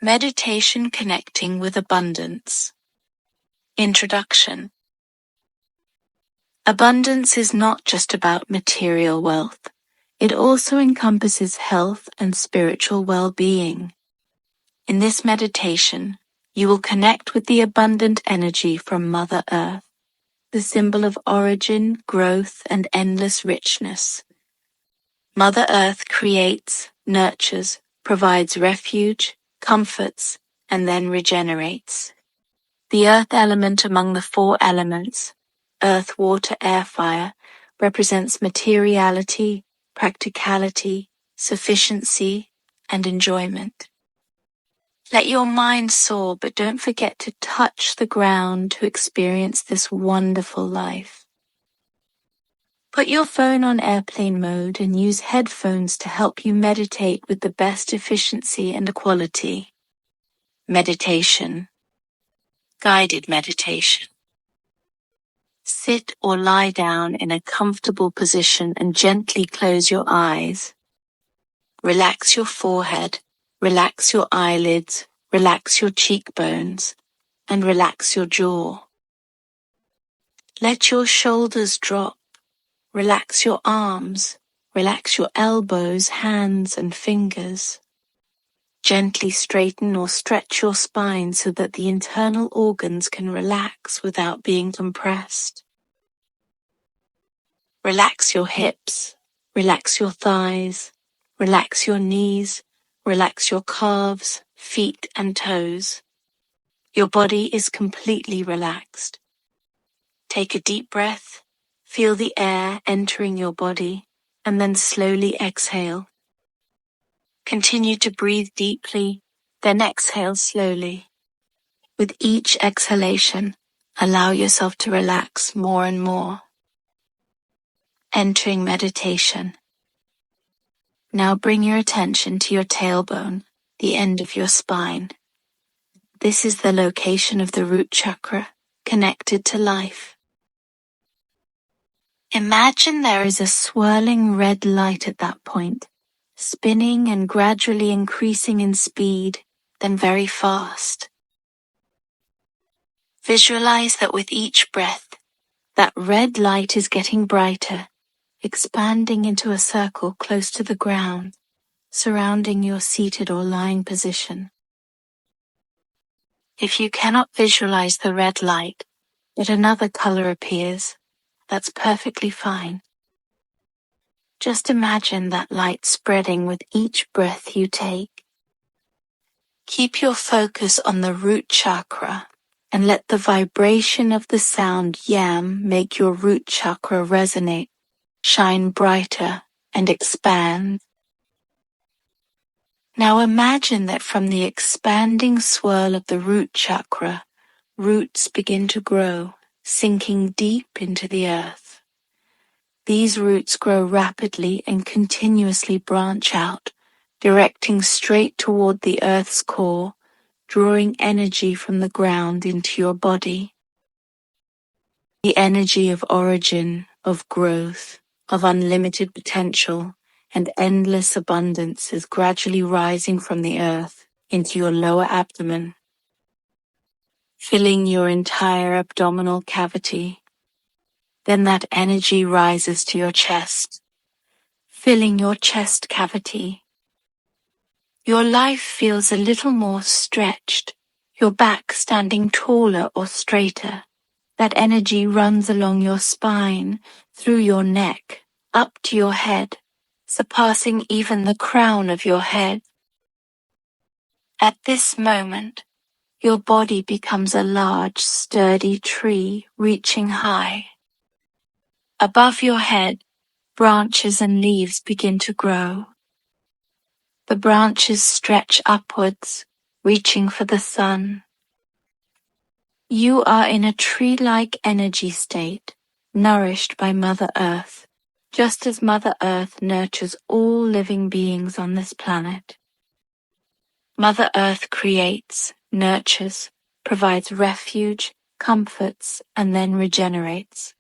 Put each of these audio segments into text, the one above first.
Meditation connecting with abundance. Introduction. Abundance is not just about material wealth. It also encompasses health and spiritual well-being. In this meditation, you will connect with the abundant energy from Mother Earth, the symbol of origin, growth, and endless richness. Mother Earth creates, nurtures, provides refuge, comforts, and then regenerates. The earth element among the four elements, earth, water, air, fire, represents materiality, practicality, sufficiency, and enjoyment. Let your mind soar, but don't forget to touch the ground to experience this wonderful life. Put your phone on airplane mode and use headphones to help you meditate with the best efficiency and quality. Meditation. Guided meditation. Sit or lie down in a comfortable position and gently close your eyes. Relax your forehead, relax your eyelids, relax your cheekbones, and relax your jaw. Let your shoulders drop. Relax your arms, relax your elbows, hands, and fingers. Gently straighten or stretch your spine so that the internal organs can relax without being compressed. Relax your hips, relax your thighs, relax your knees, relax your calves, feet, and toes. Your body is completely relaxed. Take a deep breath, feel the air entering your body, and then slowly exhale. Continue to breathe deeply, then exhale slowly. With each exhalation, allow yourself to relax more and more. Entering meditation. Now bring your attention to your tailbone, the end of your spine. This is the location of the root chakra, connected to life. Imagine there is a swirling red light at that point, spinning and gradually increasing in speed, then very fast. Visualize that with each breath, that red light is getting brighter, expanding into a circle close to the ground, surrounding your seated or lying position. If you cannot visualize the red light, but another color appears, that's perfectly fine. Just imagine that light spreading with each breath you take. Keep your focus on the root chakra and let the vibration of the sound yam make your root chakra resonate, shine brighter, and expand. Now imagine that from the expanding swirl of the root chakra, roots begin to grow, sinking deep into the earth. These roots grow rapidly and continuously branch out, directing straight toward the earth's core, drawing energy from the ground into your body. The energy of origin, of growth, of unlimited potential, and endless abundance is gradually rising from the earth into your lower abdomen, filling your entire abdominal cavity. Then that energy rises to your chest, filling your chest cavity. Your life feels a little more stretched, your back standing taller or straighter. That energy runs along your spine, through your neck, up to your head, surpassing even the crown of your head. At this moment, your body becomes a large, sturdy tree reaching high. Above your head, branches and leaves begin to grow. The branches stretch upwards, reaching for the sun. You are in a tree-like energy state, nourished by Mother Earth, just as Mother Earth nurtures all living beings on this planet. Mother Earth creates, nurtures, provides refuge, comforts, and then regenerates.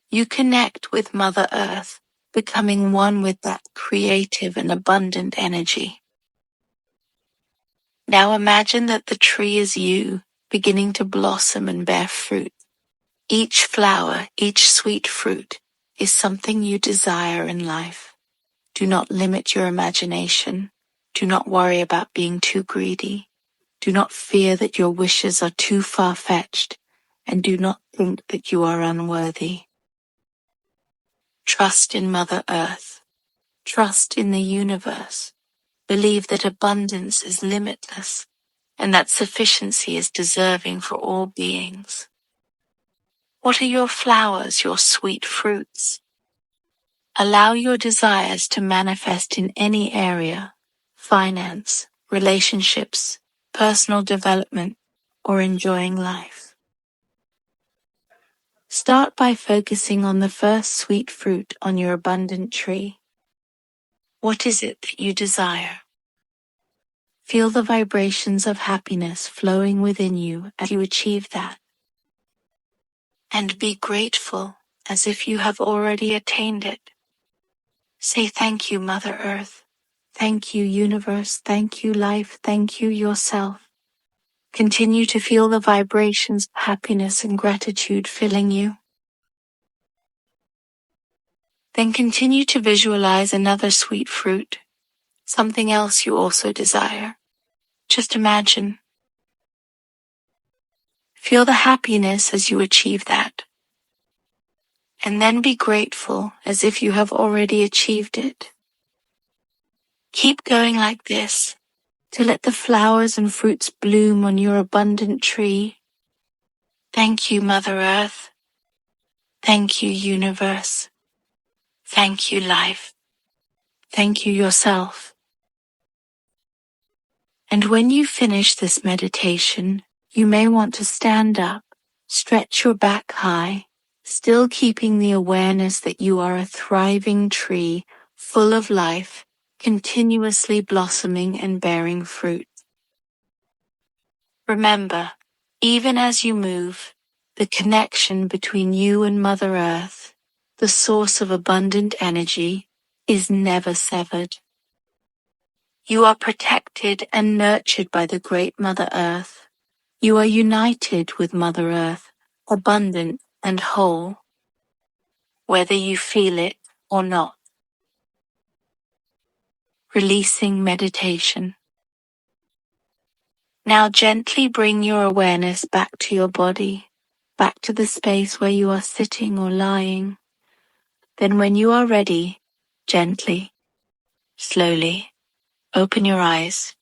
You connect with Mother Earth, becoming one with that creative and abundant energy. Now imagine that the tree is you, beginning to blossom and bear fruit. Each flower, each sweet fruit, is something you desire in life. Do not limit your imagination. Do not worry about being too greedy. Do not fear that your wishes are too far-fetched, and do not think that you are unworthy. Trust in Mother Earth. Trust in the universe. Believe that abundance is limitless, and that sufficiency is deserving for all beings. What are your flowers, your sweet fruits? Allow your desires to manifest in any area: finance, relationships, personal development, or enjoying life. Start by focusing on the first sweet fruit on your abundant tree. What is it that you desire? Feel the vibrations of happiness flowing within you as you achieve that. And be grateful as if you have already attained it. Say thank you, Mother Earth. Thank you, universe. Thank you, life. Thank you, yourself. Continue to feel the vibrations of happiness and gratitude filling you. Then continue to visualize another sweet fruit, something else you also desire. Just imagine. Feel the happiness as you achieve that. And then be grateful as if you have already achieved it. Keep going like this to let the flowers and fruits bloom on your abundant tree. Thank you, Mother Earth. Thank you, universe. Thank you, life. Thank you, yourself. And when you finish this meditation, you may want to stand up, stretch your back high, still keeping the awareness that you are a thriving tree full of life, continuously blossoming and bearing fruit. Remember, even as you move, the connection between you and Mother Earth, the source of abundant energy, is never severed. You are protected and nurtured by the great Mother Earth. You are united with Mother Earth, abundant and whole, whether you feel it or not. Releasing meditation. Now gently bring your awareness back to your body, back to the space where you are sitting or lying. Then when you are ready, gently, slowly, open your eyes.